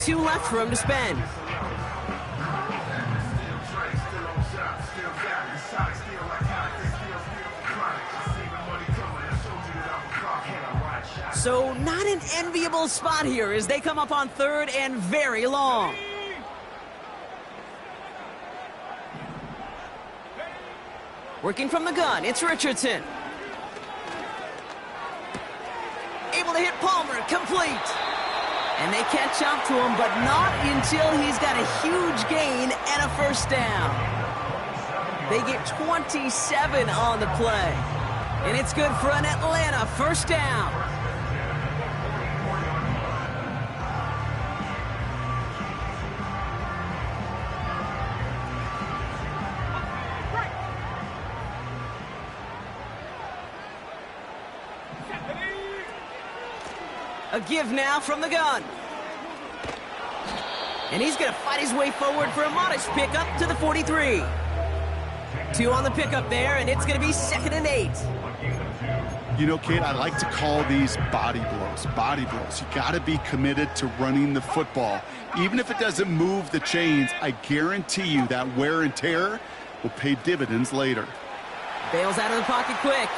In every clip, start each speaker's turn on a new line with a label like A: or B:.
A: 2 left for him to spend. So not an enviable spot here as they come up on 3rd and very long. Working from the gun, it's Richardson. Able to hit Palmer, complete. And they catch up to him, but not until he's got a huge gain and a first down. They get 27 on the play. And it's good for an Atlanta first down. A give now from the gun. And he's going to fight his way forward for a modest pickup to the 43. 2 on the pickup there, and it's going to be 2nd and 8.
B: You know, Kate, I like to call these body blows. Body blows. You got to be committed to running the football. Even if it doesn't move the chains, I guarantee you that wear and tear will pay dividends later.
A: Bails out of the pocket quick.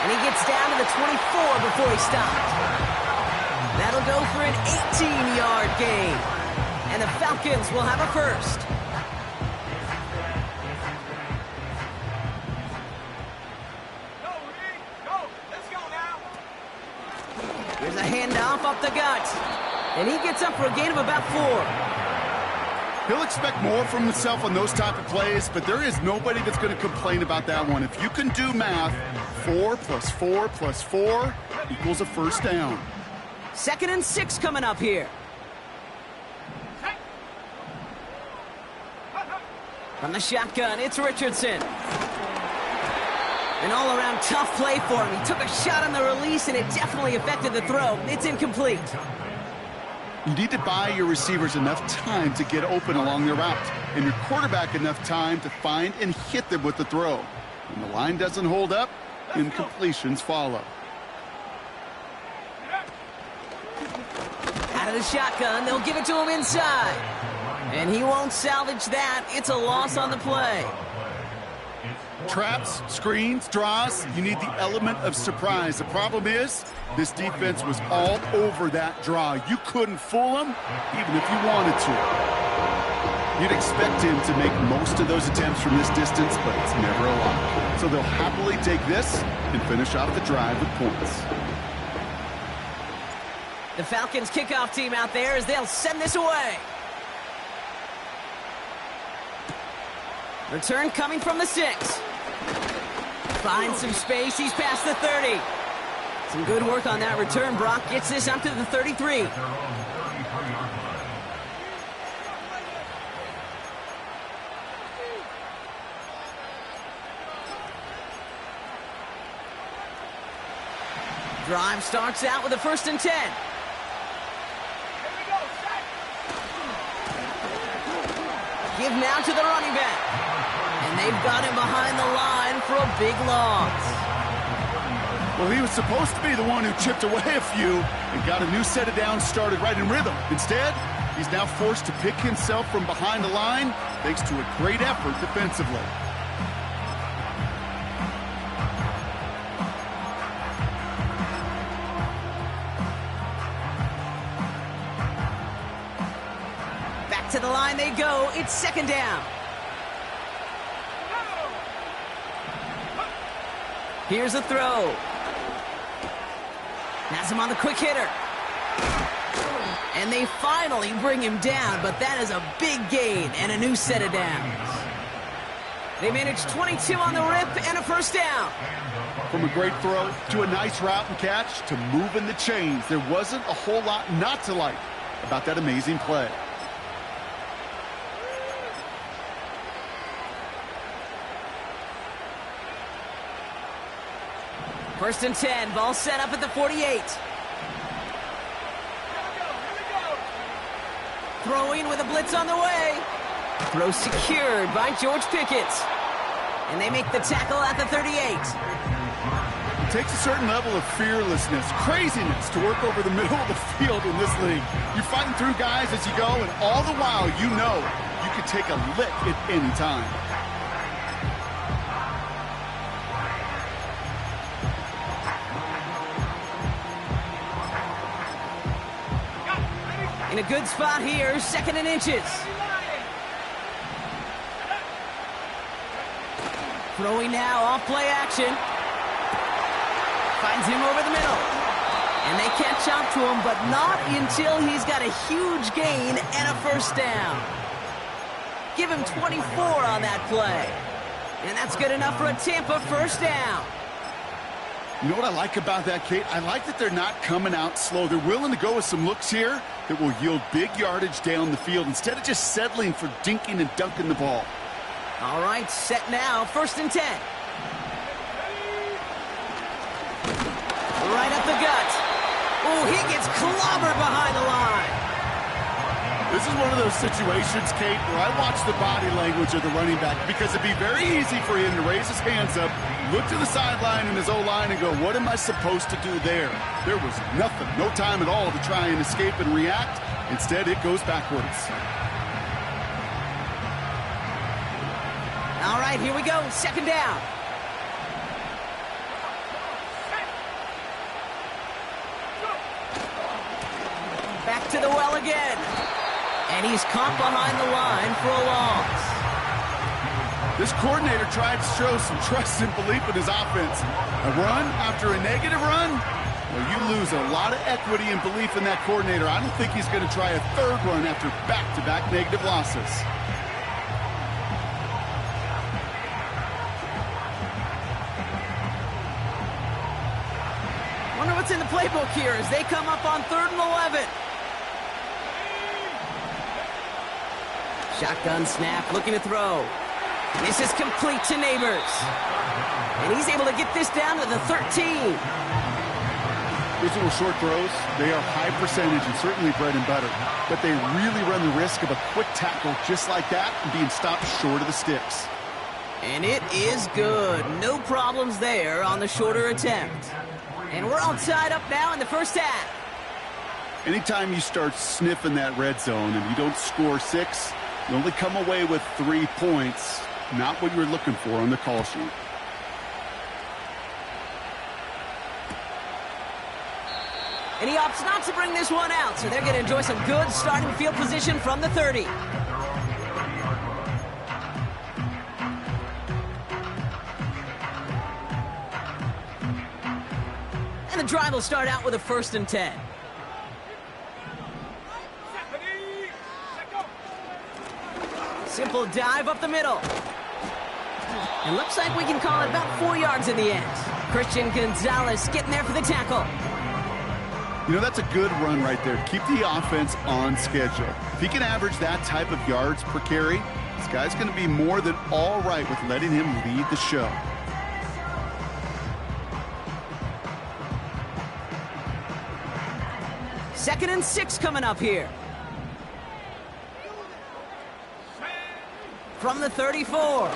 A: And he gets down to the 24 before he stopped. That'll go for an 18-yard gain. And the Falcons will have a first.
C: Let's go now.
A: Here's a handoff up the gut. And he gets up for a gain of about 4.
B: He'll expect more from himself on those type of plays, but there is nobody that's going to complain about that one. If you can do math, 4 plus 4 plus 4 equals a first down.
A: 2nd and 6 coming up here. From the shotgun, it's Richardson. An all-around tough play for him. He took a shot on the release, and it definitely affected the throw. It's incomplete.
B: You need to buy your receivers enough time to get open along their route, and your quarterback enough time to find and hit them with the throw. When the line doesn't hold up, incompletions follow.
A: Out of the shotgun, they'll give it to him inside. And he won't salvage that. It's a loss on the play.
B: Traps, screens, draws, you need the element of surprise. The problem is, this defense was all over that draw. You couldn't fool him, even if you wanted to. You'd expect him to make most of those attempts from this distance, but it's never a lot. So they'll happily take this and finish off the drive with points.
A: The Falcons kickoff team out there as they'll send this away. Return coming from the 6. Finds some space. He's past the 30. Some good work on that return. Brock gets this up to the 33. Drive starts out with a 1st and 10. Give now to the running back. And they've got him behind the line for a big loss.
B: Well, he was supposed to be the one who chipped away a few and got a new set of downs started right in rhythm. Instead, he's now forced to pick himself from behind the line thanks to a great effort defensively.
A: Back to the line they go. It's 2nd down. Here's a throw. Has him on the quick hitter. And they finally bring him down, but that is a big gain and a new set of downs. They managed 22 on the rip and a first down.
B: From a great throw to a nice route and catch to moving the chains, there wasn't a whole lot not to like about that amazing play.
A: First and 10, ball set up at the 48. Throwing with a blitz on the way. Throw secured by George Pickett. And they make the tackle at the 38.
B: takes a certain level of fearlessness, craziness to work over the middle of the field in this league. You're fighting through guys as you go, and all the while you know you can take a lick at any time.
A: In a good spot here, 2nd and inches. Throwing now, off play action. Finds him over the middle. And they catch up to him, but not until he's got a huge gain and a first down. Give him 24 on that play. And that's good enough for a Tampa first down.
B: You know what I like about that, Kate? I like that they're not coming out slow. They're willing to go with some looks here that will yield big yardage down the field instead of just settling for dinking and dunking the ball.
A: All right, set now, 1st and 10. Right up the gut. Oh, he gets clobbered behind the line.
B: This is one of those situations, Kate, where I watch the body language of the running back because it'd be very easy for him to raise his hands up, look to the sideline in his O-line and go, what am I supposed to do there? There was nothing, no time at all to try and escape and react. Instead, it goes backwards.
A: All right, here we go, 2nd down. Back to the well again. And he's caught behind the line for a loss.
B: This coordinator tried to show some trust and belief in his offense. A run after a negative run? Well, you lose a lot of equity and belief in that coordinator. I don't think he's going to try a 3rd run after back-to-back negative losses.
A: Wonder what's in the playbook here as they come up on 3rd and 11. Shotgun snap, looking to throw. This is complete to Neighbors. And he's able to get this down to the 13.
B: Those little short throws, they are high percentage and certainly bread and butter. But they really run the risk of a quick tackle just like that and being stopped short of the sticks.
A: And it is good. No problems there on the shorter attempt. And we're all tied up now in the first half.
B: Anytime you start sniffing that red zone and you don't score 6, you only come away with 3 points. Not what you were looking for on the call sheet.
A: And he opts not to bring this one out, so they're going to enjoy some good starting field position from the 30. And the drive will start out with a 1st and 10. Simple dive up the middle. It looks like we can call it about 4 yards in the end. Christian Gonzalez getting there for the tackle.
B: You know, that's a good run right there. Keep the offense on schedule. If he can average that type of yards per carry, this guy's going to be more than all right with letting him lead the show.
A: Second and 6 coming up here. From the 34.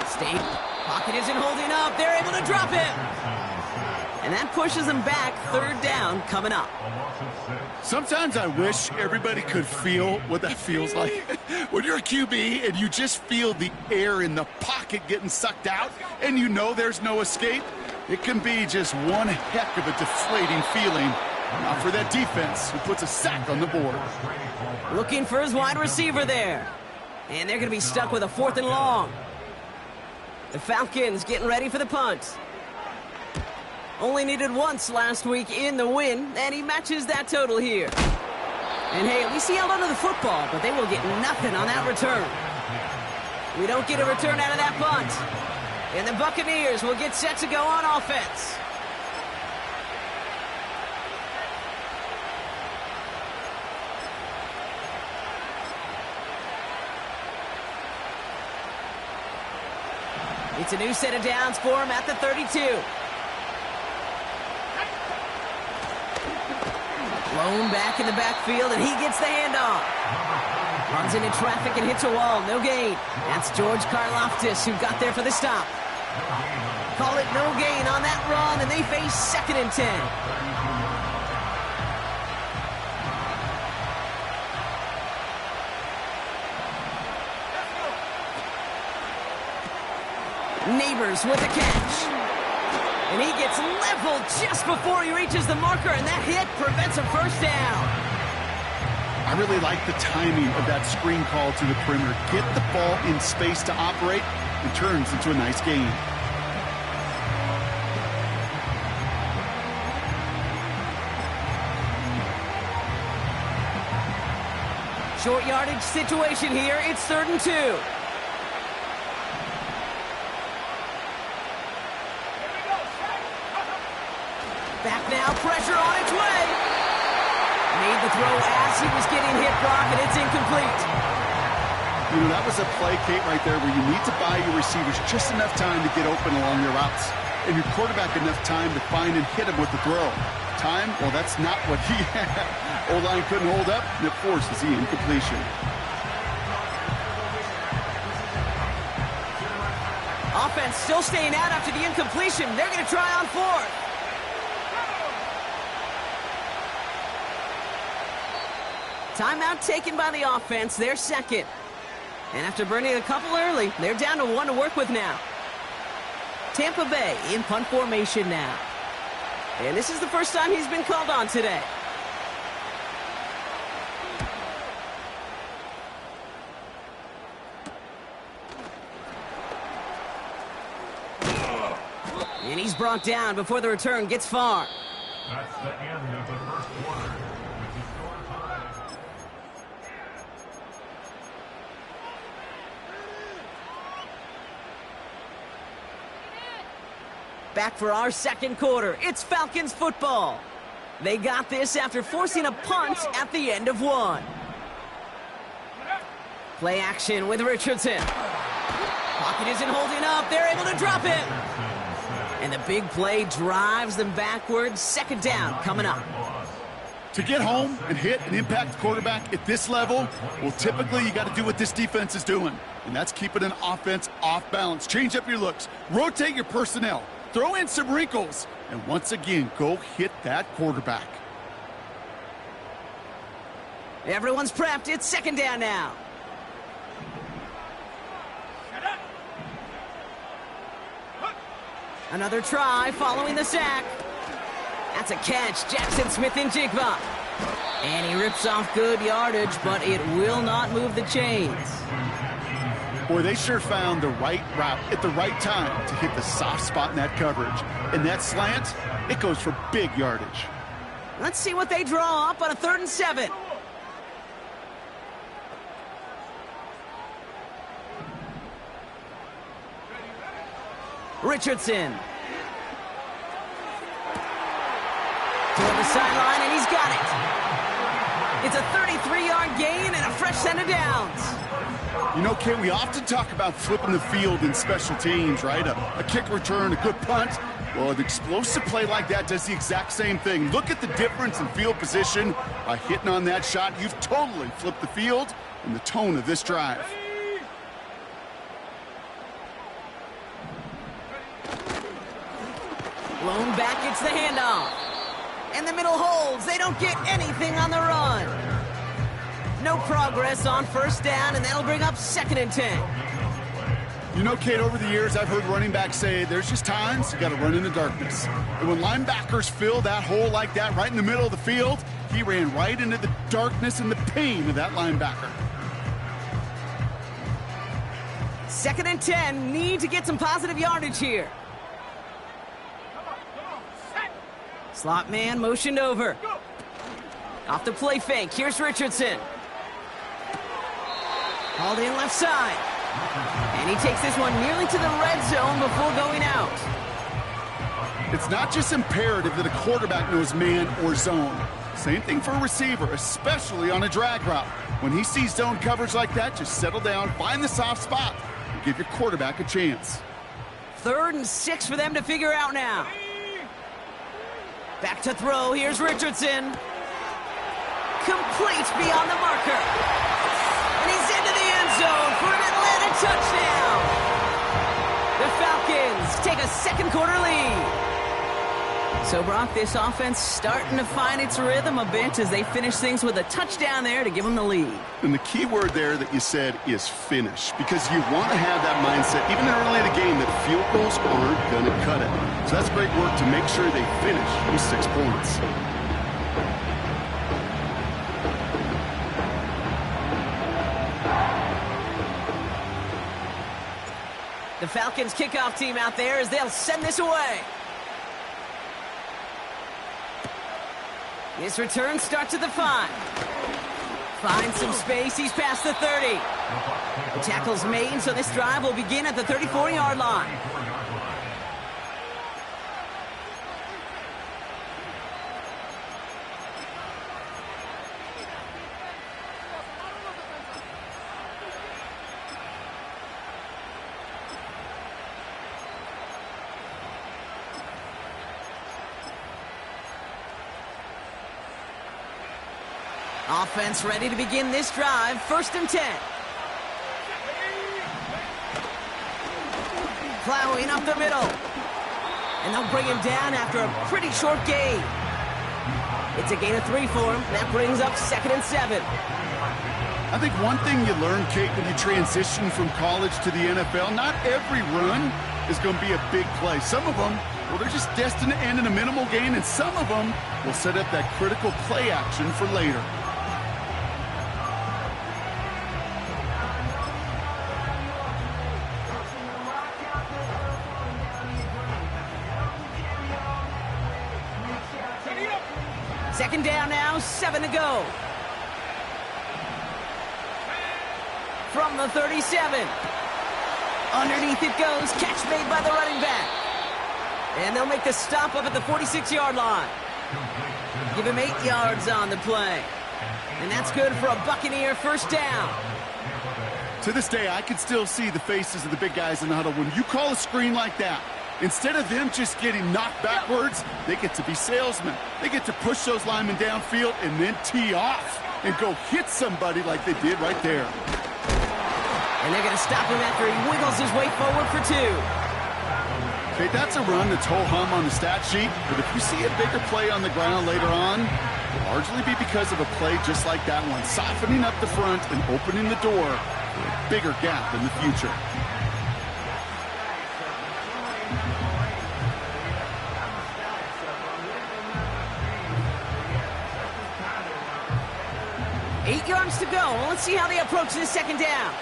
A: State pocket isn't holding up. They're able to drop him. And that pushes them back. 3rd down coming up.
B: Sometimes I wish everybody could feel what that feels like. When you're a QB and you just feel the air in the pocket getting sucked out and you know there's no escape, it can be just one heck of a deflating feeling. Not for that defense who puts a sack on the board.
A: Looking for his wide receiver there. And they're going to be stuck with a 4th and long. The Falcons getting ready for the punt. Only needed once last week in the win, and he matches that total here. And hey, at least he held onto the football, but they will get nothing on that return. We don't get a return out of that punt. And the Buccaneers will get set to go on offense. It's a new set of downs for him at the 32. Blown back in the backfield, and he gets the handoff. Runs into traffic and hits a wall. No gain. That's George Karlaftis who got there for the stop. Call it no gain on that run, and they face 2nd and 10. Neighbors with the catch. And he gets leveled just before he reaches the marker, and that hit prevents a first down.
B: I really like the timing of that screen call to the perimeter. Get the ball in space to operate, and turns into a nice gain.
A: Short yardage situation here. It's 3rd and 2. Back now, pressure on its way. Made the throw as he was getting hit, Brock, and it's incomplete.
B: You know, that was a play, Kate, right there where you need to buy your receivers just enough time to get open along their routes. And your quarterback enough time to find and hit him with the throw. Time? Well, that's not what he had. O-line couldn't hold up, and it forces the incompletion.
A: Offense still staying out after the incompletion. They're going to try on 4th. Timeout taken by the offense. They're 2nd. And after burning a couple early, they're down to 1 to work with now. Tampa Bay in punt formation now. And this is the first time he's been called on today. And he's brought down before the return gets far.
D: That's the end of the first quarter, which is score time.
A: Back for our 2nd quarter. It's Falcons football. They got this after forcing a punt at the end of 1. Play action with Richardson. Pocket isn't holding up. They're able to drop it. And the big play drives them backwards. 2nd down coming up.
B: To get home and hit and impact the quarterback at this level, well, typically you got to do what this defense is doing, and that's keeping an offense off balance. Change up your looks. Rotate your personnel. Throw in some wrinkles. And once again, go hit that quarterback.
A: Everyone's prepped. It's 2nd down now. Another try following the sack. That's a catch. Jackson Smith-Njigba. And he rips off good yardage, but it will not move the chains.
B: Boy, they sure found the right route at the right time to hit the soft spot in that coverage. And that slant, it goes for big yardage.
A: Let's see what they draw up on a 3rd and 7. Richardson. Toward the sideline, and he's got it. It's a 33-yard gain and a fresh set of downs.
B: You know, Kate, we often talk about flipping the field in special teams, right? A kick return, a good punt. Well, an explosive play like that does the exact same thing. Look at the difference in field position. By hitting on that shot, you've totally flipped the field and the tone of this drive.
A: Blown back, it's the handoff. And the middle holds. They don't get anything on the run. No progress on 1st down, and that'll bring up 2nd and 10.
B: You know, Kate, over the years, I've heard running backs say there's just times you got to run in the darkness. And when linebackers fill that hole like that right in the middle of the field, he ran right into the darkness and the pain of that linebacker.
A: 2nd and 10, need to get some positive yardage here. Slot man motioned over. Off the play fake, here's Richardson. Hauled in left side. And he takes this one nearly to the red zone before going out.
B: It's not just imperative that a quarterback knows man or zone. Same thing for a receiver, especially on a drag route. When he sees zone coverage like that, just settle down, find the soft spot, and give your quarterback a chance.
A: 3rd and 6 for them to figure out now. Back to throw, here's Richardson. Complete beyond the marker. And he's into the end zone for an Atlanta touchdown. The Falcons to take a second quarter lead. So, Brock, this offense starting to find its rhythm a bit as they finish things with a touchdown there to give them the lead.
B: And the key word there that you said is finish, because you want to have that mindset, even early in the game, that field goals aren't going to cut it. So that's great work to make sure they finish with 6 points.
A: The Falcons kickoff team out there as they'll send this away. This return starts at the 5. Finds some space. He's past the 30. The tackle's made, so this drive will begin at the 34-yard line. Offense ready to begin this drive. 1st and 10. Plowing up the middle. And they'll bring him down after a pretty short gain. It's a gain of 3 for him. That brings up 2nd and 7.
B: I think one thing you learn, Kate, when you transition from college to the NFL, not every run is going to be a big play. Some of them, well, they're just destined to end in a minimal gain, and some of them will set up that critical play action for later.
A: Second down now, 7 to go. From the 37. Underneath it goes. Catch made by the running back. And they'll make the stop up at the 46-yard line. Give him 8 yards on the play. And that's good for a Buccaneer 1st down.
B: To this day, I can still see the faces of the big guys in the huddle. When you call a screen like that, instead of them just getting knocked backwards, they get to be salesmen. They get to push those linemen downfield and then tee off and go hit somebody like they did right there.
A: And they're going to stop him after he wiggles his way forward for 2.
B: Okay, that's a run that's ho-hum on the stat sheet, but if you see a bigger play on the ground later on, it'll largely be because of a play just like that one, softening up the front and opening the door for a bigger gap in the future.
A: Eight yards to go. Well, let's see how they approach this 2nd down.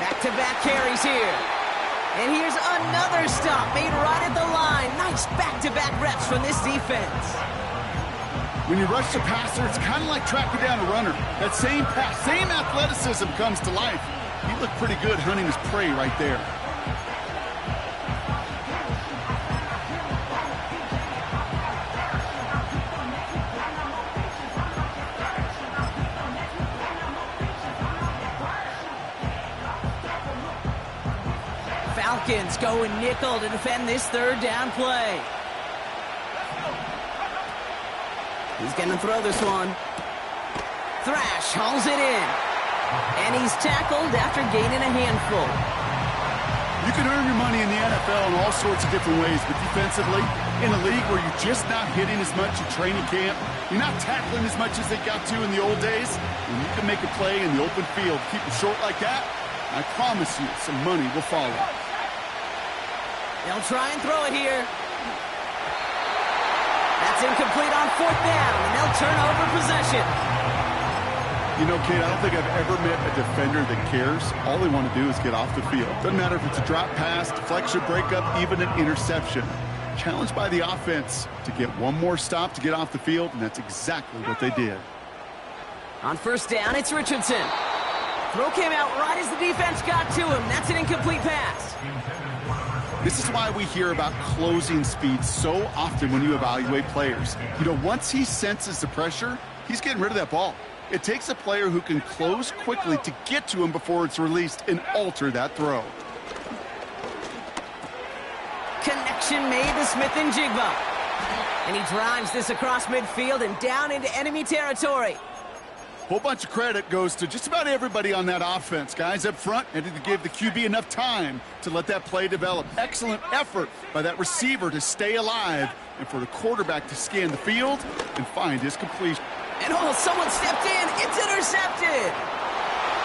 A: Back-to-back carries here. And here's another stop made right at the line. Nice back-to-back reps from this defense.
B: When you rush the passer, it's kind of like tracking down a runner. That same pass, same athleticism comes to life. He looked pretty good hunting his prey right there.
A: Falcons going nickel to defend this 3rd down play. He's going to throw this one. Thrash hauls it in. And he's tackled after gaining a handful.
B: You can earn your money in the NFL in all sorts of different ways, but defensively, in a league where you're just not hitting as much in training camp, you're not tackling as much as they got to in the old days, when you can make a play in the open field, keep it short like that, I promise you some money will follow.
A: They'll try and throw it here. That's incomplete on 4th down, and they'll turn over possession.
B: You know, Kate, I don't think I've ever met a defender that cares. All they want to do is get off the field. Doesn't matter if it's a drop pass, deflection, breakup, even an interception. Challenged by the offense to get one more stop to get off the field, and that's exactly what they did.
A: On 1st down, it's Richardson. Throw came out right as the defense got to him. That's an incomplete pass.
B: This is why we hear about closing speed so often when you evaluate players. You know, once he senses the pressure, he's getting rid of that ball. It takes a player who can close quickly to get to him before it's released and alter that throw.
A: Connection made to Smith-Njigba. And he drives this across midfield and down into enemy territory.
B: Whole bunch of credit goes to just about everybody on that offense. Guys up front and to give the QB enough time to let that play develop. Excellent effort by that receiver to stay alive and for the quarterback to scan the field and find his completion.
A: And someone stepped in. It's intercepted.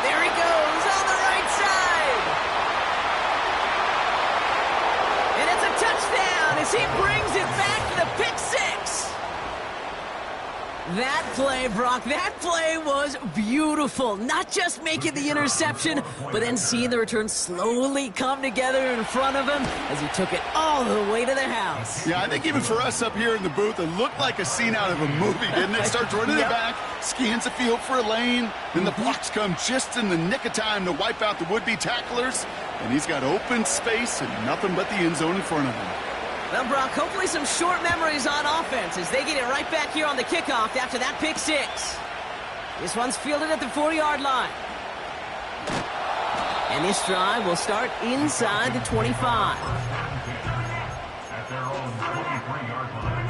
A: There he goes on the right side. And it's a touchdown as he brings it back to the pick six. That play, Brock, that play was beautiful. Not just making the interception, but then seeing the return slowly come together in front of him as he took it all the way to the house.
B: Yeah, I think even for us up here in the booth, it looked like a scene out of a movie, didn't it? Starts running it back, scans the field for a lane, then the blocks come just in the nick of time to wipe out the would-be tacklers, and he's got open space and nothing but the end zone in front of him.
A: Well, Brock, hopefully some short memories on offense as they get it right back here on the kickoff after that pick six. This one's fielded at the 4-yard line. And this drive will start inside the 25.
D: At their own 23-yard line.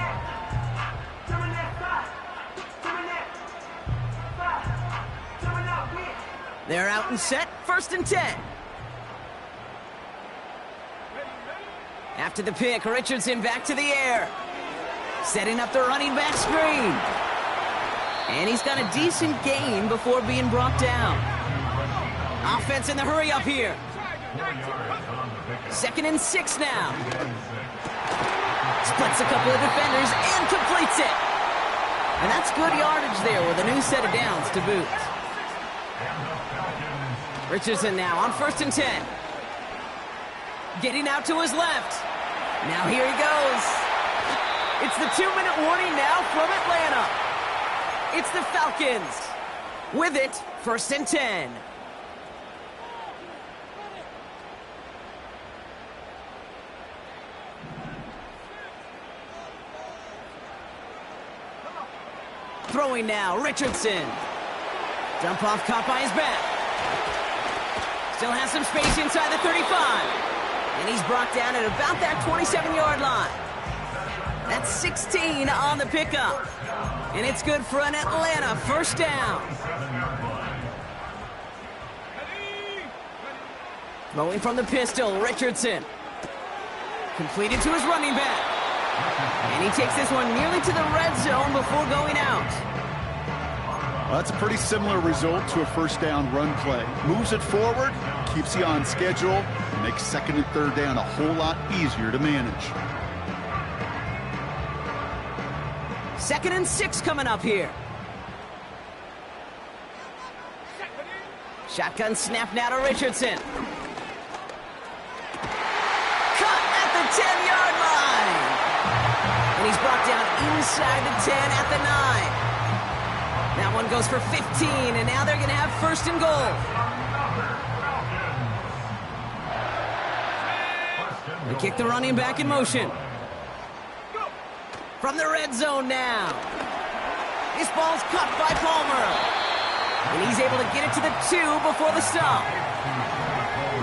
A: They're out and set, 1st and 10. After the pick, Richardson back to the air. Setting up the running back screen. And he's got a decent gain before being brought down. Offense in the hurry up here. 2nd and 6 now. Splits a couple of defenders and completes it. And that's good yardage there with a new set of downs to boot. Richardson now on 1st and 10. Getting out to his left. Now here he goes. It's the 2-minute warning now from Atlanta. It's the Falcons. With it, 1st and 10. Throwing now, Richardson. Dump off caught by his back. Still has some space inside the 35. And he's brought down at about that 27-yard line. That's 16 on the pickup. And it's good for an Atlanta 1st down. Throwing from the pistol, Richardson. Completed to his running back. And he takes this one nearly to the red zone before going out.
B: Well, that's a pretty similar result to a 1st down run play. Moves it forward, keeps you on schedule, and makes 2nd and 3rd down a whole lot easier to manage.
A: 2nd and 6 coming up here. Shotgun snap now to Richardson. Cut at the 10-yard line. And he's brought down inside the 10 at the 9. That one goes for 15, and now they're going to have 1st and goal. They kick the running back in motion. From the red zone now. This ball's caught by Palmer. And he's able to get it to the 2 before the stop.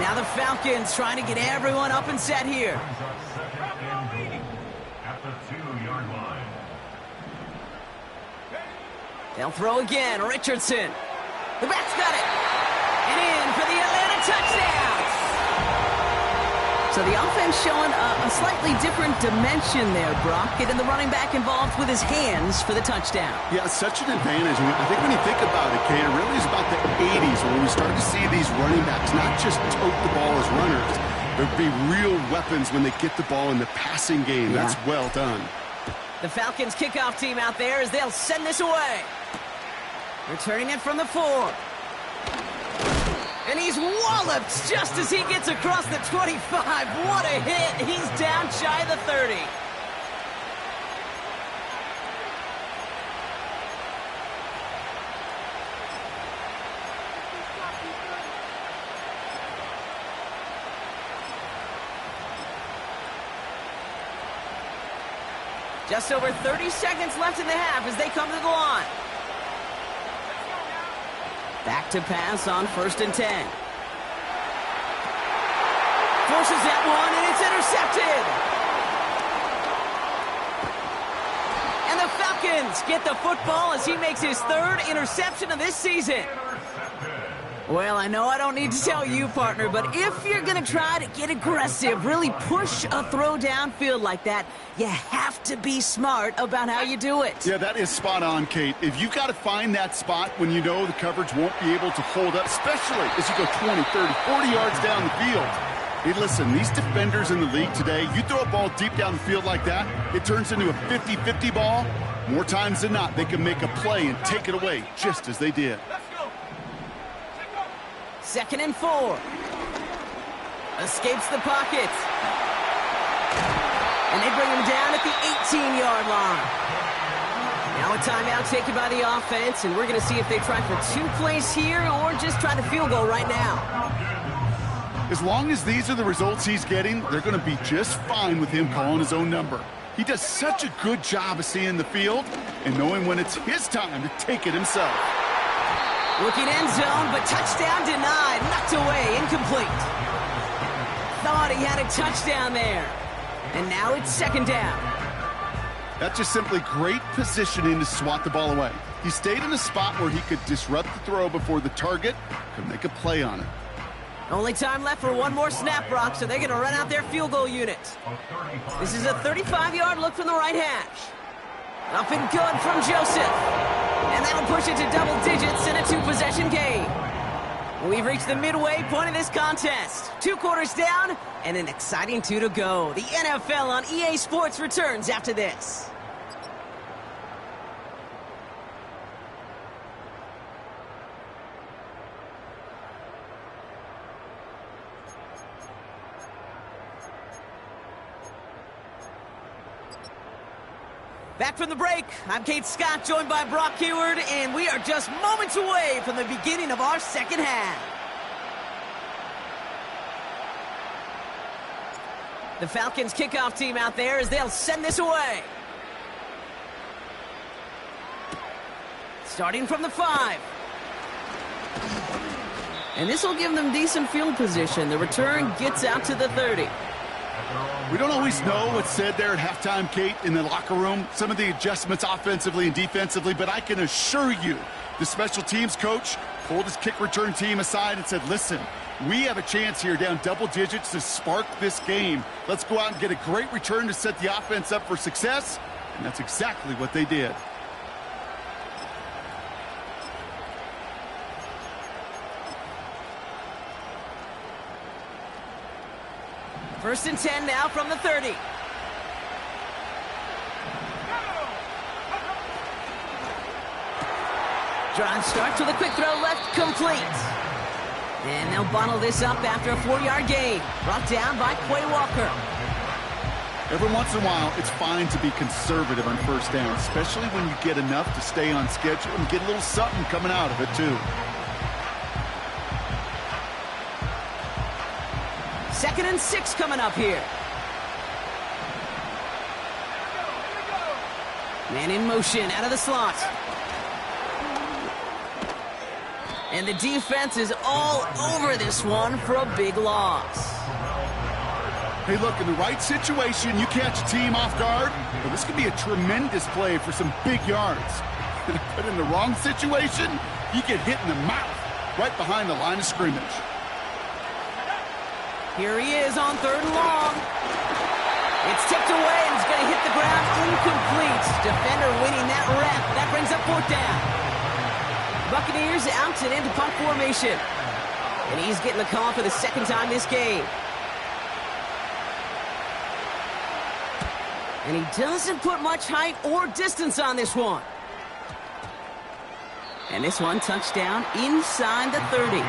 A: Now the Falcons trying to get everyone up and set here.
D: At the 2-yard line.
A: They'll throw again. Richardson. The back's got it. And in for the Atlanta touchdown. So the offense showing a slightly different dimension there, Brock. Getting the running back involved with his hands for the touchdown.
B: Yeah, such an advantage. I think when you think about it, Kay, it really is about the 80s when we start to see these running backs not just tote the ball as runners. There'd be real weapons when they get the ball in the passing game.
A: Yeah.
B: That's well done.
A: The Falcons kickoff team out there as they'll send this away. Returning it from the 4. And he's walloped just as he gets across the 25. What a hit. He's down shy of the 30. Just over 30 seconds left in the half as they come to the line. Back to pass on 1st and 10. Forces that one, and it's intercepted. And the Falcons Pitts get the football as he makes his third interception of this season. Well, I know I don't need to tell you, partner, but if you're going to try to get aggressive, really push a throw downfield like that, you have to be smart about how you do it.
B: Yeah, that is spot on, Kate. If you've got to find that spot when you know the coverage won't be able to hold up, especially as you go 20, 30, 40 yards down the field. Hey, listen, these defenders in the league today, you throw a ball deep down the field like that, it turns into a 50-50 ball. More times than not, they can make a play and take it away, just as they did.
A: 2nd and 4. Escapes the pocket. And they bring him down at the 18-yard line. Now a timeout taken by the offense, and we're going to see if they try for 2 plays here or just try the field goal right now.
B: As long as these are the results he's getting, they're going to be just fine with him calling his own number. He does such a good job of seeing the field and knowing when it's his time to take it himself.
A: Looking end zone, but touchdown denied. Knocked away, incomplete. Thought he had a touchdown there. And now it's 2nd down.
B: That's just simply great positioning to swat the ball away. He stayed in a spot where he could disrupt the throw before the target could make a play on it.
A: Only time left for one more snap, Brock, so they're going to run out their field goal unit. This is a 35-yard look from the right hash. Up and good from Joseph. And that'll push it to double digits in a 2-possession game. We've reached the midway point of this contest. 2 quarters down and an exciting 2 to go. The NFL on EA Sports returns after this. Back from the break, I'm Kate Scott, joined by Brock Huard, and we are just moments away from the beginning of our second half. The Falcons kickoff team out there as they'll send this away. Starting from the 5. And this will give them decent field position. The return gets out to the 30.
B: We don't always know what's said there at halftime, Kate, in the locker room. Some of the adjustments offensively and defensively, but I can assure you the special teams coach pulled his kick return team aside and said, listen, we have a chance here down double digits to spark this game. Let's go out and get a great return to set the offense up for success, and that's exactly what they did.
A: First and 10 now from the 30. Drive starts with a quick throw left, complete. And they'll bundle this up after a 4-yard gain. Brought down by Quay Walker.
B: Every once in a while, it's fine to be conservative on first down, especially when you get enough to stay on schedule and get a little something coming out of it, too.
A: 2nd and 6 coming up here. Man in motion out of the slot. And the defense is all over this one for a big loss.
B: Hey, look, in the right situation, you catch a team off guard, well, this could be a tremendous play for some big yards. But in the wrong situation, you get hit in the mouth right behind the line of scrimmage.
A: Here he is on 3rd and long. It's tipped away and it's going to hit the ground incomplete. Defender winning that rep. That brings up 4th down. Buccaneers out and into punt formation. And he's getting the call for the 2nd time this game. And he doesn't put much height or distance on this one. And this one touchdown inside the 30.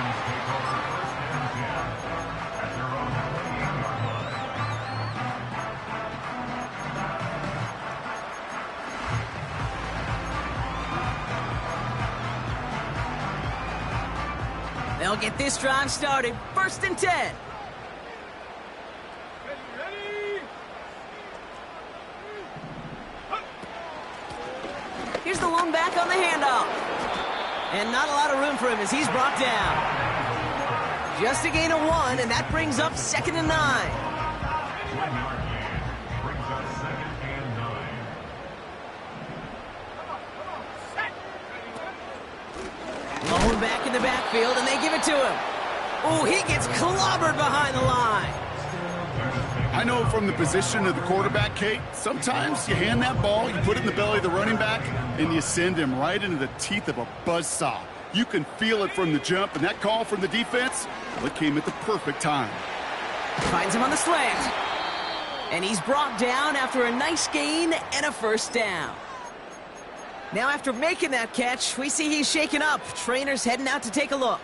A: They'll get this drive started. 1st and 10. Here's the lone back on the handoff. And not a lot of room for him as he's brought down. Just a gain of 1, and that brings up 2nd and 9. in the backfield, and they give it to him. Oh, he gets clobbered behind the line.
B: I know from the position of the quarterback, Kate, sometimes you hand that ball, you put it in the belly of the running back, and you send him right into the teeth of a buzzsaw. You can feel it from the jump, and that call from the defense, well, it came at the perfect time.
A: Finds him on the slant. And he's brought down after a nice gain and a first down. Now after making that catch, we see he's shaken up. Trainer's heading out to take a look.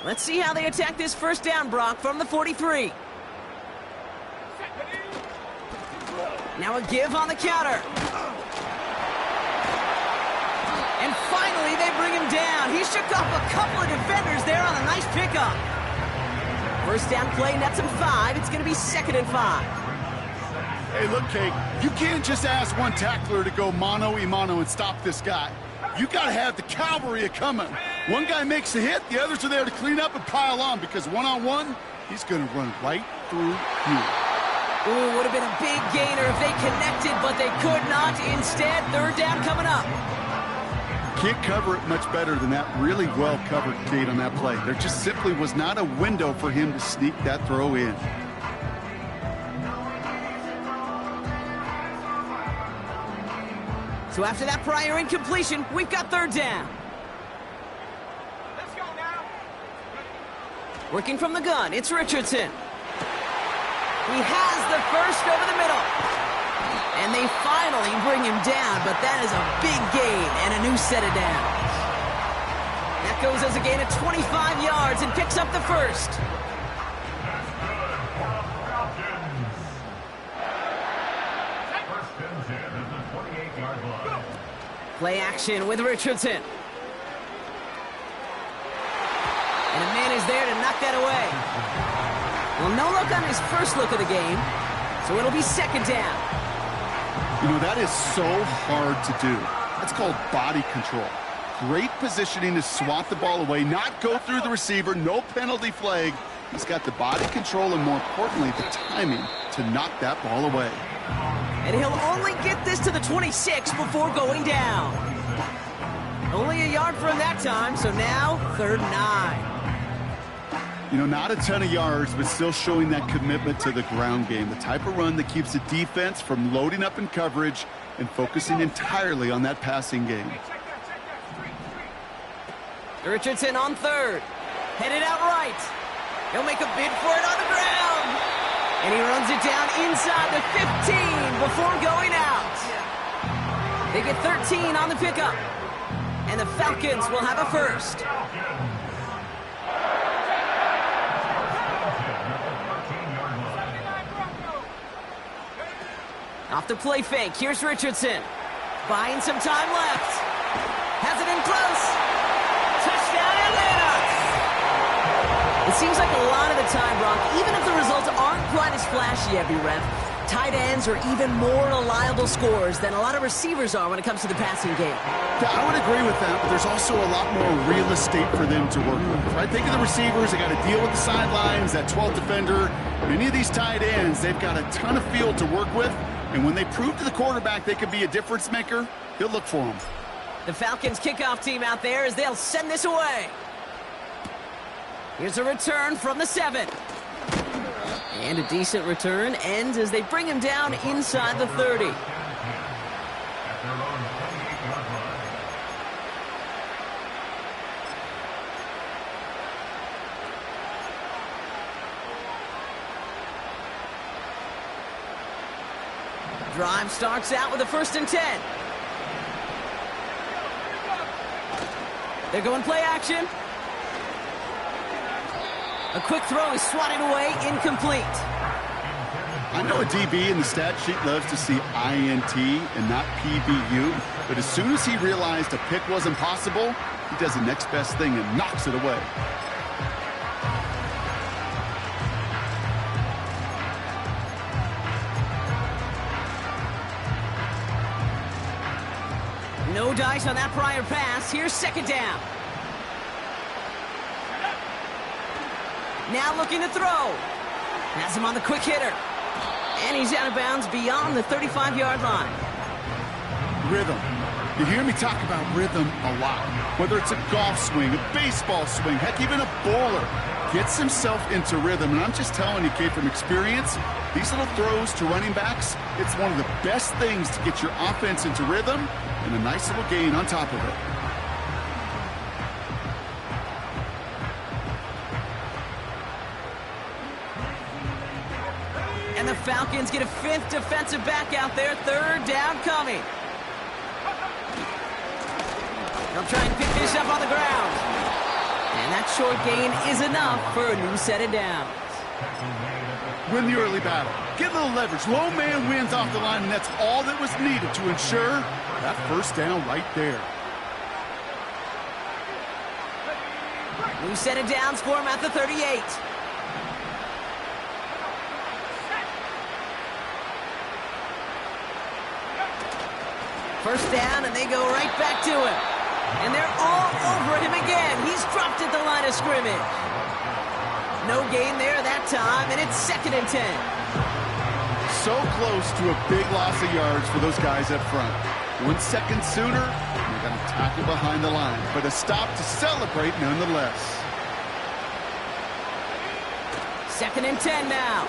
A: Let's see how they attack this first down, Brock, from the 43. Now a give on the counter. And finally, they bring him down. He shook off a couple of defenders there on a nice pickup. First down play nets him 5. It's going to be 2nd and 5.
B: Hey, look, Kate, you can't just ask one tackler to go mano-a-mano and stop this guy. You got to have the cavalry coming. One guy makes a hit, the others are there to clean up and pile on, because one-on-one, he's going to run right through you.
A: Ooh, would have been a big gainer if they connected, but they could not. Instead, 3rd down coming up.
B: Can't cover it much better than that. Really well covered, Kate, on that play. There just simply was not a window for him to sneak that throw in.
A: So after that prior incompletion, we've got 3rd down.
C: Let's go now.
A: Working from the gun, it's Richardson. He has the first over the middle. And they finally bring him down, but that is a big gain and a new set of downs. That goes as a gain of 25 yards and picks up the first.
D: First and 10 at the 28-yard line.
A: Play action with Richardson. And a man is there to knock that away. Well, no look on his first look of the game, so it'll be 2nd down.
B: You know, that is so hard to do. That's called body control. Great positioning to swat the ball away, not go through the receiver, no penalty flag. He's got the body control and, more importantly, the timing to knock that ball away.
A: And he'll only get this to the 26 before going down. Only a yard for him that time, so now 3rd and 9.
B: You know, not a ton of yards, but still showing that commitment to the ground game. The type of run that keeps the defense from loading up in coverage and focusing entirely on that passing game.
A: Richardson on 3rd. Headed out right. He'll make a bid for it on the ground. And he runs it down inside the 15 before going out. They get 13 on the pickup. And the Falcons will have a first. Off the play fake, here's Richardson. Buying some time left. Has it in close. Touchdown, Atlanta! It seems like a lot of the time, Brock, even if the results aren't quite as flashy every rep, tight ends are even more reliable scorers than a lot of receivers are when it comes to the passing game.
B: Yeah, I would agree with that, but there's also a lot more real estate for them to work with, right? Think of the receivers. They got to deal with the sidelines, that 12th defender. Many of these tight ends, they've got a ton of field to work with. And when they prove to the quarterback they can be a difference maker, he'll look for them.
A: The Falcons kickoff team out there as they'll send this away. Here's a return from the 7. And a decent return ends as they bring him down inside the 30. Drive starts out with a 1st and 10. They're going play action. A quick throw is swatted away, incomplete.
B: I know a DB in the stat sheet loves to see INT and not PBU, but as soon as he realized a pick wasn't possible, he does the next best thing and knocks it away.
A: No dice on that prior pass. Here's 2nd down. Now looking to throw. Has him on the quick hitter. And he's out of bounds beyond the 35-yard line.
B: Rhythm. You hear me talk about rhythm a lot. Whether it's a golf swing, a baseball swing, heck, even a bowler gets himself into rhythm. And I'm just telling you, Kate, from experience, these little throws to running backs, it's one of the best things to get your offense into rhythm and a nice little gain on top of it.
A: And the Falcons get a 5th defensive back out there. 3rd down coming. They'll try and pick this up on the ground. And that short gain is enough for a new set of downs.
B: Win the early battle. Get a little leverage. Low man wins off the line, and that's all that was needed to ensure that first down right there.
A: New set of downs for him at the 38. First down, and they go right back to him. And they're all over him again. He's dropped at the line of scrimmage. No gain there that time, and it's 2nd and 10.
B: So close to a big loss of yards for those guys up front. 1 second sooner, they're going to tackle behind the line. But a stop to celebrate nonetheless.
A: 2nd and 10 now.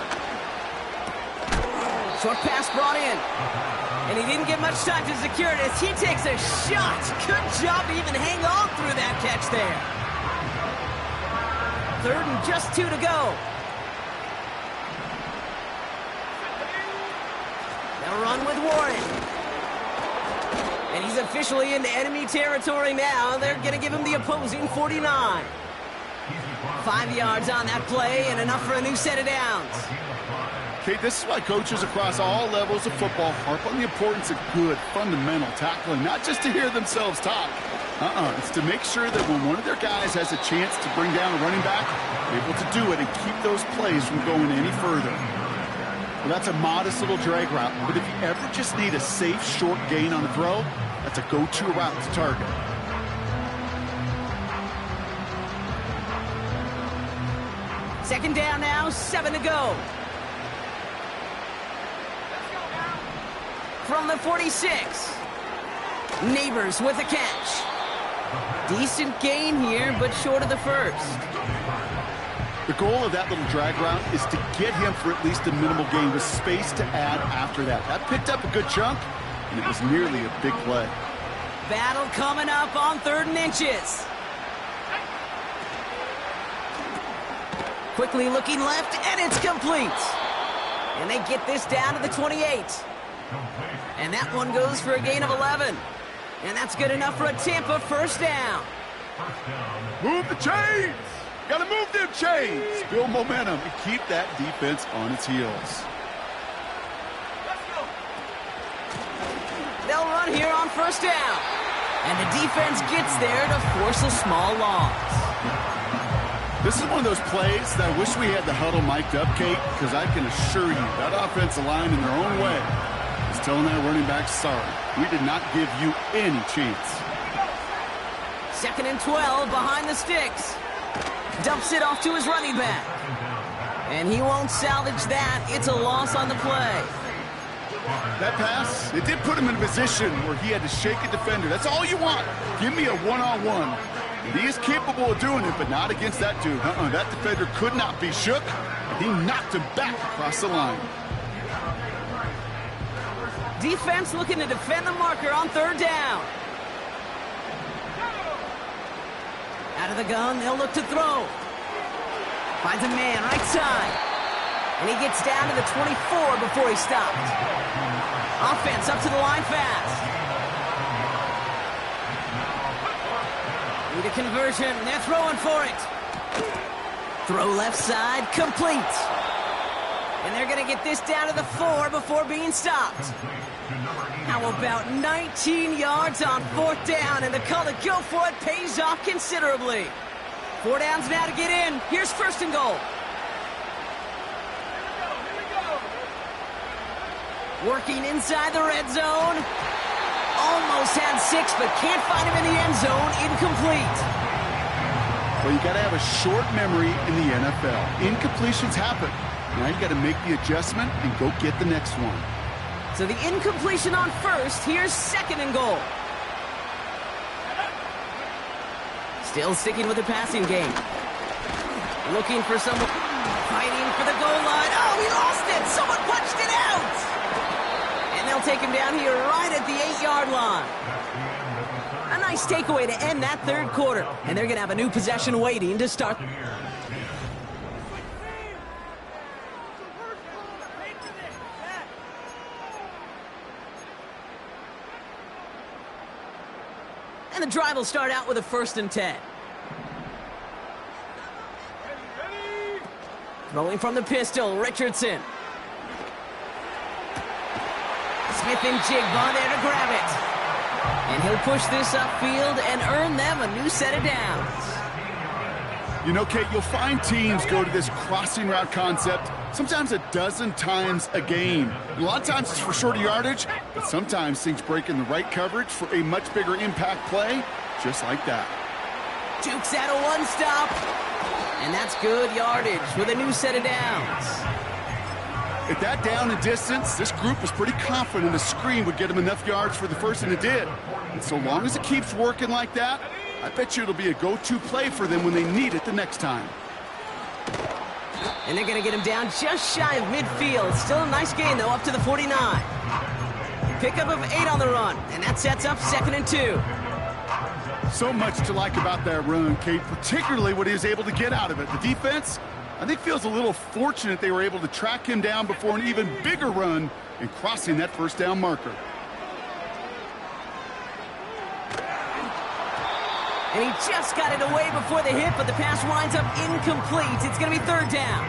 A: Short pass brought in. And he didn't get much time to secure it as he takes a shot. Good job to even hang on through that catch there. 3rd and just 2 to go. They'll run with Warren. And he's officially into enemy territory now. They're going to give him the opposing 49. 5 yards on that play and enough for a new set of downs.
B: Okay, this is why coaches across all levels of football harp on the importance of good, fundamental tackling, not just to hear themselves talk. It's to make sure that when one of their guys has a chance to bring down a running back, they're able to do it and keep those plays from going any further. Well, that's a modest little drag route, but if you ever just need a safe, short gain on the throw, that's a go-to route to target.
A: Second down now, 7 to go. From the 46. Neighbors with a catch. Decent gain here, but short of the first.
B: The goal of that little drag route is to get him for at least a minimal gain with space to add after that. That picked up a good chunk, and it was nearly a big play.
A: Battle coming up on 3rd and inches. Quickly looking left, and it's complete. And they get this down to the 28. And that one goes for a gain of 11. And that's good enough for a Tampa first down.
B: Move the chains! Gotta move them chains! Build momentum and keep that defense on its heels.
A: They'll run here on first down. And the defense gets there to force a small loss.
B: This is one of those plays that I wish we had the huddle mic'd up, Kate, because I can assure you that offensive line in their own way is telling that running back, sorry, we did not give you any chance.
A: 2nd and 12 behind the sticks. Dumps it off to his running back. And he won't salvage that. It's a loss on the play.
B: That pass, it did put him in a position where he had to shake a defender. That's all you want. Give me a one-on-one. And he is capable of doing it, but not against that dude. That defender could not be shook. And he knocked him back across the line.
A: Defense looking to defend the marker on 3rd down. Out of the gun, they'll look to throw. Finds a man right side. And he gets down to the 24 before he stopped. Offense up to the line fast. Need a conversion. They're throwing for it. Throw left side, complete. And they're going to get this down to the 4 before being stopped. How about 19 yards on 4th down, and the call to go for it pays off considerably. 4 downs now to get in. Here's 1st and goal. Working inside the red zone. Almost had 6, but can't find him in the end zone. Incomplete.
B: Well, you got to have a short memory in the NFL. Incompletions happen. Now you got to make the adjustment and go get the next one.
A: So the incompletion on first. Here's second and goal. Still sticking with the passing game. Looking for someone. Fighting for the goal line. Oh, he lost it. Someone punched it out. And they'll take him down here right at the 8-yard line. A nice takeaway to end that third quarter. And they're going to have a new possession waiting to start. And the drive will start out with a 1st and 10. Throwing from the pistol, Richardson. Smith and Jigba there to grab it. And he'll push this upfield and earn them a new set of downs.
B: You know, Kate, you'll find teams go to this crossing route concept sometimes a dozen times a game. A lot of times it's for shorter yardage, but sometimes things break in the right coverage for a much bigger impact play, just like that.
A: Dukes out a one-stop. And that's good yardage with a new set of downs.
B: At that down and distance, this group was pretty confident a screen would get them enough yards for the first, and it did. And so long as it keeps working like that, I bet you it'll be a go-to play for them when they need it the next time.
A: And they're going to get him down just shy of midfield. Still a nice gain, though, up to the 49. Pickup of 8 on the run, and that sets up 2nd and 2.
B: So much to like about that run, Kate, particularly what he was able to get out of it. The defense, I think, feels a little fortunate they were able to track him down before an even bigger run in crossing that first down marker.
A: And he just got it away before the hit, but the pass winds up incomplete. It's going to be 3rd down.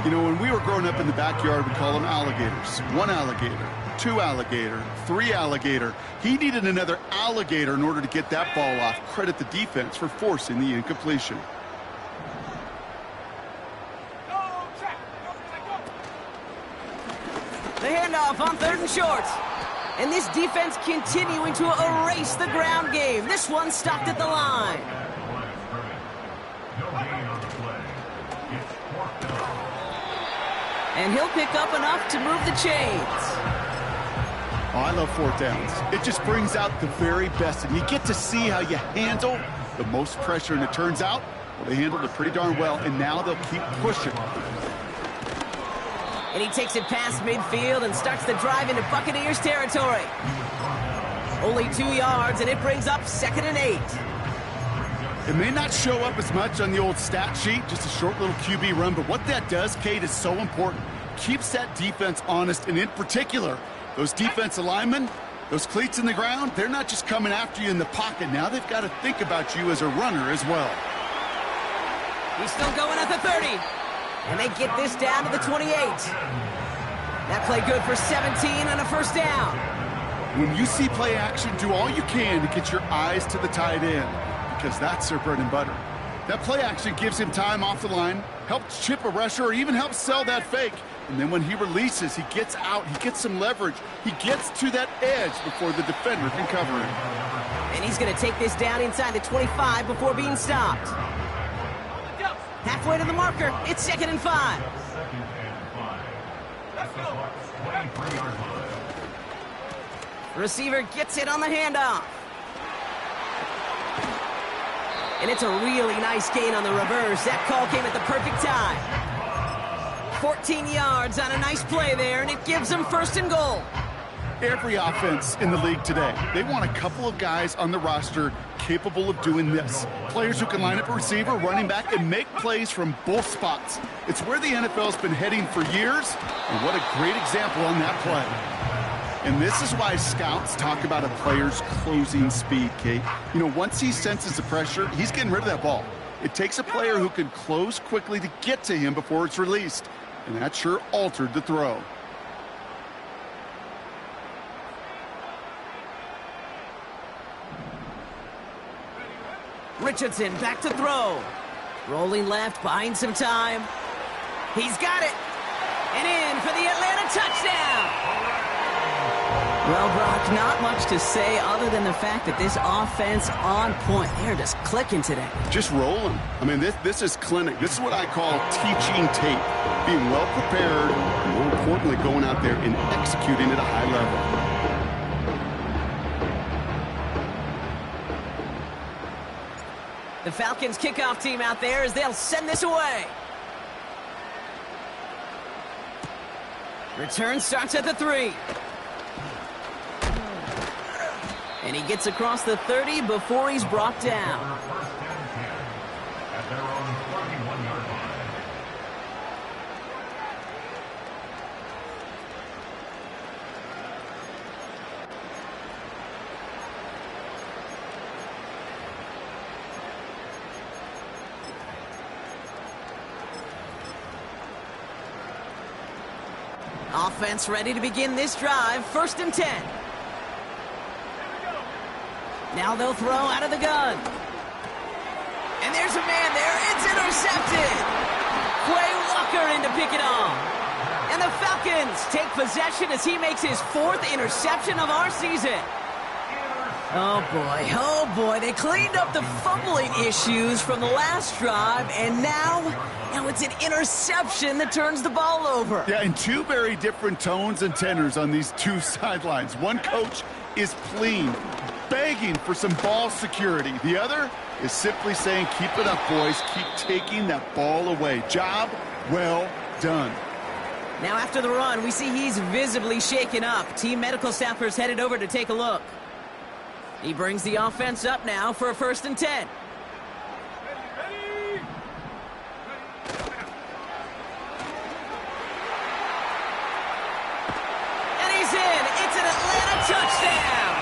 B: You know, when we were growing up in the backyard, we call them alligators. 1 alligator, 2 alligator, 3 alligator. He needed another alligator in order to get that ball off. Credit the defense for forcing the incompletion.
A: The handoff on 3rd and short. And this defense continuing to erase the ground game. This one stopped at the line. And he'll pick up enough to move the chains.
B: Oh, I love 4th downs. It just brings out the very best, and you get to see how you handle the most pressure, and it turns out, well, they handled it pretty darn well, and now they'll keep pushing.
A: And he takes it past midfield and starts the drive into Buccaneers territory. Only 2 yards, and it brings up 2nd and 8.
B: It may not show up as much on the old stat sheet, just a short little QB run, but what that does, Kate, is so important. Keeps that defense honest, and in particular, those defensive linemen, those cleats in the ground, they're not just coming after you in the pocket. Now they've got to think about you as a runner as well.
A: He's still going at the 30. And they get this down to the 28. That play good for 17 and a 1st down.
B: When you see play action, do all you can to get your eyes to the tight end, because that's their bread and butter. That play action gives him time off the line, helps chip a rusher, or even helps sell that fake. And then when he releases, he gets out, he gets some leverage. He gets to that edge before the defender can cover him.
A: And he's going to take this down inside the 25 before being stopped. Halfway to the marker, it's 2nd and 5. Receiver gets it on the handoff. And it's a really nice gain on the reverse. That call came at the perfect time. 14 yards on a nice play there, and it gives them 1st and goal.
B: Every offense in the league today, they want a couple of guys on the roster capable of doing this. Players who can line up a receiver, running back, and make plays from both spots. It's where the NFL's been heading for years, and what a great example on that play. And this is why scouts talk about a player's closing speed, Kate. You know, once he senses the pressure, he's getting rid of that ball. It takes a player who can close quickly to get to him before it's released, and that sure altered the throw.
A: Richardson back to throw. Rolling left, buying some time. He's got it. And in for the Atlanta touchdown. Well, Brock, not much to say other than the fact that this offense on point. They're just clicking today.
B: Just rolling. I mean, this is clinic. This is what I call teaching tape. Being well prepared, and more importantly, going out there and executing at a high level.
A: The Falcons kickoff team out there as they'll send this away. Return starts at the 3. And he gets across the 30 before he's brought down.
D: First and 10 at their own 41-yard line.
A: Offense ready to begin this drive. First and 10. Now they'll throw out of the gun. And there's a man there. It's intercepted. Quay Walker in to pick it off. And the Falcons take possession as he makes his 4th interception of our season. Oh boy. They cleaned up the fumbling issues from the last drive, and now it's an interception that turns the ball over.
B: Yeah, and two very different tones and tenors on these two sidelines. One coach is pleading, begging for some ball security. The other is simply saying, keep it up, boys. Keep taking that ball away. Job well done.
A: Now after the run, we see he's visibly shaken up. Team medical staffers headed over to take a look. He brings the offense up now for a 1st and 10. And he's in. It's an Atlanta touchdown.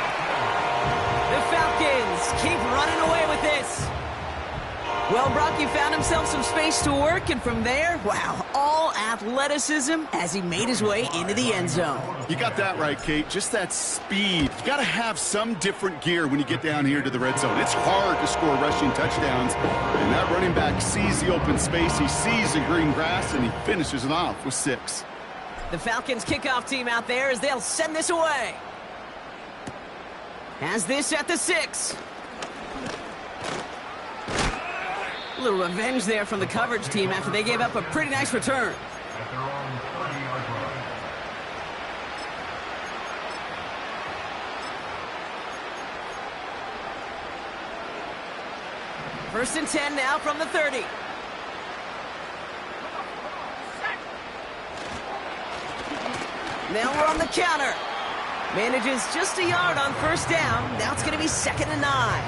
A: The Falcons keep running away with this. Well, Brock, he found himself some space to work, and from there, wow, all athleticism as he made his way into the end zone.
B: You got that right, Kate. Just that speed. You got to have some different gear when you get down here to the red zone. It's hard to score rushing touchdowns, and that running back sees the open space, he sees the green grass, and he finishes it off with 6.
A: The Falcons kickoff team out there as they'll send this away. Has this at the 6. A little revenge there from the coverage team after they gave up a pretty nice return.
D: At their own 30-yard line.
A: First and 10 now from the 30. Now we're on the counter. Manages just a yard on 1st down. Now it's going to be 2nd and 9.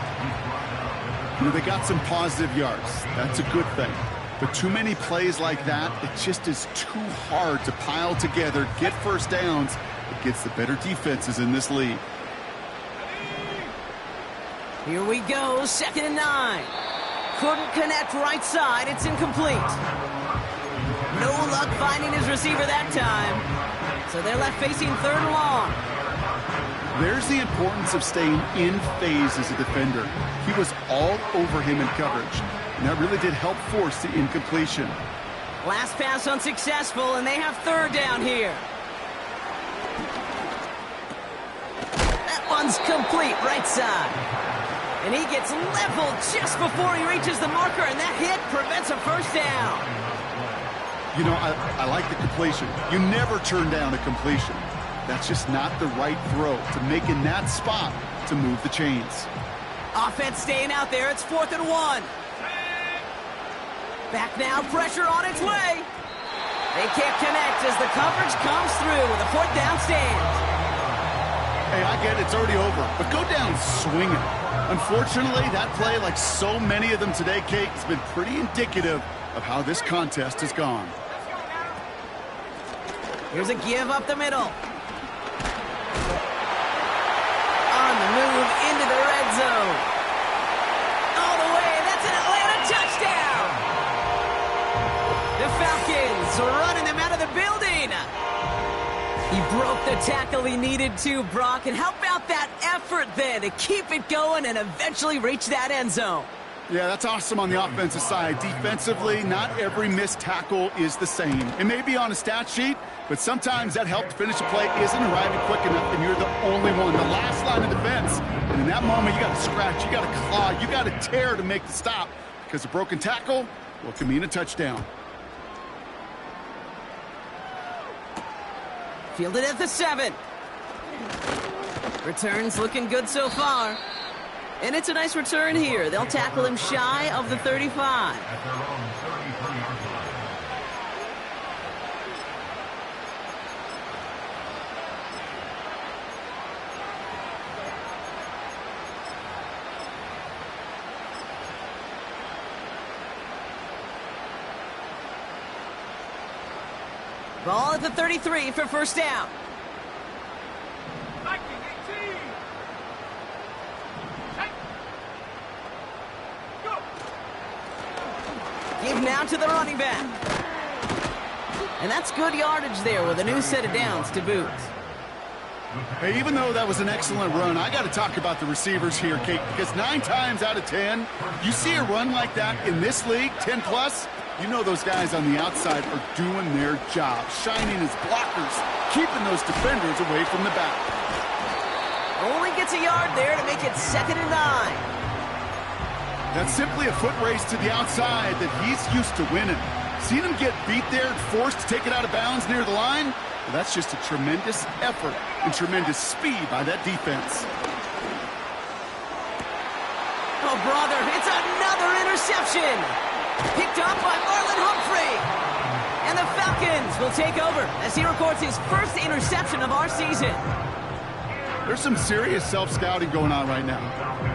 B: You know, they got some positive yards. That's a good thing. But too many plays like that, it just is too hard to pile together, get 1st downs against the better defenses in this league.
A: Here we go, 2nd and 9. Couldn't connect right side. It's incomplete. No luck finding his receiver that time. So they're left facing 3rd and long.
B: There's the importance of staying in phase as a defender. He was all over him in coverage, and that really did help force the incompletion.
A: Last pass unsuccessful, and they have 3rd down here. That one's complete right side. And he gets leveled just before he reaches the marker, and that hit prevents a 1st down.
B: You know, I like the completion. You never turn down a completion. That's just not the right throw to make in that spot to move the chains.
A: Offense staying out there. It's 4th and 1. Back now, pressure on its way. They can't connect as the coverage comes through with a 4th down stand.
B: Hey, I get it, it's already over, but go down swinging. Unfortunately, that play, like so many of them today, Kate, has been pretty indicative of how this contest has gone.
A: Here's a give up the middle. On the move into the red zone. All the way, that's an Atlanta touchdown. The Falcons running them out of the building. He broke the tackle he needed to, Brock. And how about that effort then to keep it going and eventually reach that end zone?
B: Yeah, that's awesome on the offensive side. Defensively, not every missed tackle is the same. It may be on a stat sheet, but sometimes that help to finish a play isn't arriving quick enough, and you're the only one, the last line of defense. And in that moment, you got to scratch, you got to claw, you got to tear to make the stop, because a broken tackle, well, can mean a touchdown.
A: Fielded at the 7. Returns looking good so far. And it's a nice return here. They'll tackle him shy of the 35.
D: At their own 33-yard line.
A: Ball at the 33 for first down. Give now to the running back. And that's good yardage there with a new set of downs to boot.
B: Hey, even though that was an excellent run, I got to talk about the receivers here, Kate, because 9 times out of 10, you see a run like that in this league, 10+, you know those guys on the outside are doing their job, shining as blockers, keeping those defenders away from the back.
A: Only gets a yard there to make it 2nd and 9.
B: That's simply a foot race to the outside that he's used to winning. Seen him get beat there and forced to take it out of bounds near the line? Well, that's just a tremendous effort and tremendous speed by that defense.
A: Oh, brother, it's another interception. Picked up by Marlon Humphrey. And the Falcons will take over as he records his first interception of our season.
B: There's some serious self-scouting going on right now.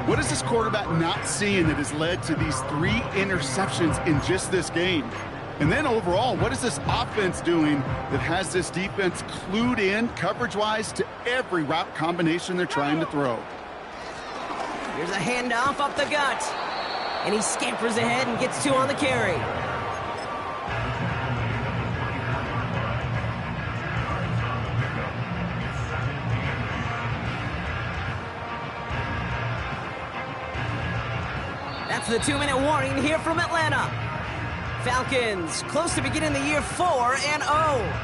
B: What is this quarterback not seeing that has led to these 3 interceptions in just this game? And then overall, what is this offense doing that has this defense clued in coverage-wise to every route combination they're trying to throw?
A: Here's a handoff up the gut. And he scampers ahead and gets 2 on the carry. That's the 2-minute warning here from Atlanta. Falcons close to beginning the year 4-0.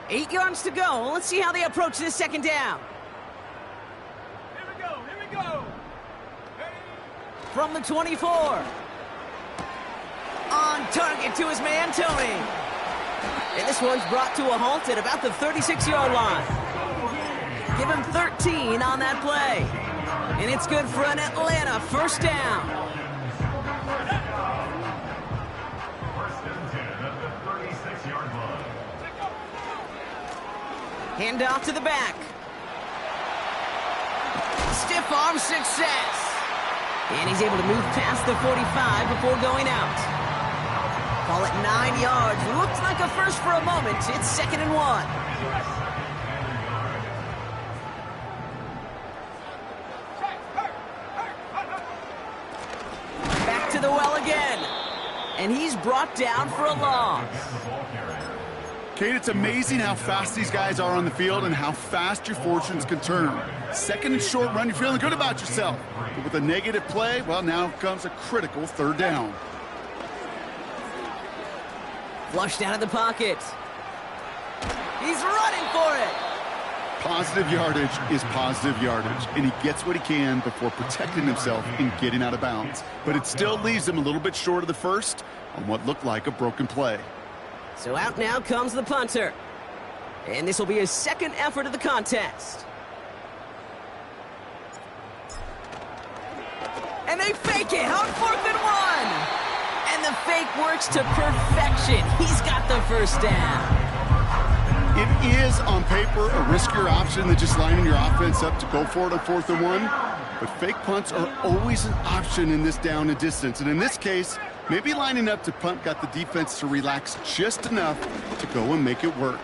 A: Eight yards to go. Let's see how they approach this 2nd down.
C: Here we go, here we go.
A: From the 24. On target to his man, Tony. And this one's brought to a halt at about the 36-yard line. Give him 13 on that play. And it's good for an Atlanta first down.
D: First and 10 at the 36-yard line.
A: Hand off to the back. Stiff arm success. And he's able to move past the 45 before going out. Call it 9 yards. Looks like a first for a moment. It's 2nd and 1. Back to the well again. And he's brought down for a loss.
B: Kate, it's amazing how fast these guys are on the field and how fast your fortunes can turn. 2nd and short run, you're feeling good about yourself. But with a negative play, well, now comes a critical 3rd down.
A: Flushed out of the pocket. He's running for it.
B: Positive yardage is positive yardage, and he gets what he can before protecting himself and getting out of bounds. But it still leaves him a little bit short of the first on what looked like a broken play.
A: So out now comes the punter. And this will be his 2nd effort of the contest. And they fake it on 4th and 1. And the fake works to perfection. He's got the first down.
B: It is, on paper, a riskier option than just lining your offense up to go for it on 4th and 1. But fake punts are always an option in this down and distance. And in this case, maybe lining up to punt got the defense to relax just enough to go and make it work.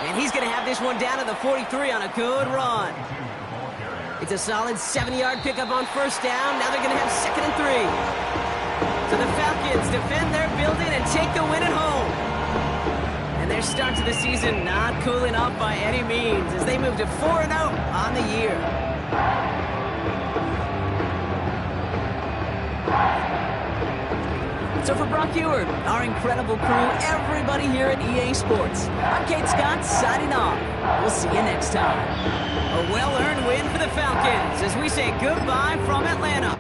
A: And he's going to have this one down to the 43 on a good run. It's a solid 70-yard pickup on first down. Now they're going to have 2nd and 3. So the Falcons defend their building and take the win at home. And their start to the season not cooling off by any means as they move to 4-0 on the year. So for Brock Ewart, our incredible crew, everybody here at EA Sports, I'm Kate Scott signing off. We'll see you next time. A well-earned win for the Falcons as we say goodbye from Atlanta.